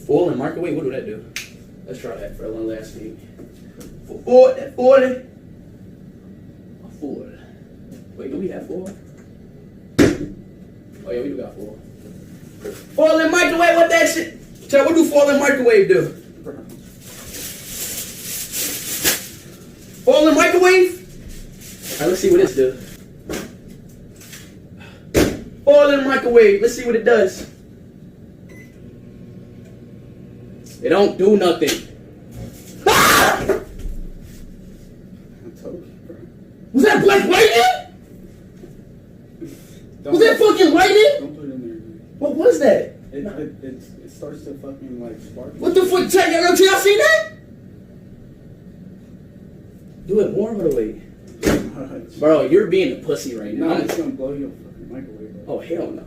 Foil and microwave, what do that do? Let's try that for one last thing. Foil. A foil. Wait, do we have foil? Oh yeah, we do got foil. Foil and microwave, what that shit? Chad, what do foil and microwave do? Foil and microwave? Alright, let's see what this does. Foil and microwave, let's see what it does. It don't do nothing. Ah! I told you, bro. Was that black lightning? Was that fucking lightning? Don't put it in there, man. What was that? It starts to fucking like spark. What the fuck? Check, y'all seen that? Do it more, by the way. Bro, you're being a pussy right now. No, it's gonna blow your fucking microwave, bro. Oh, hell no.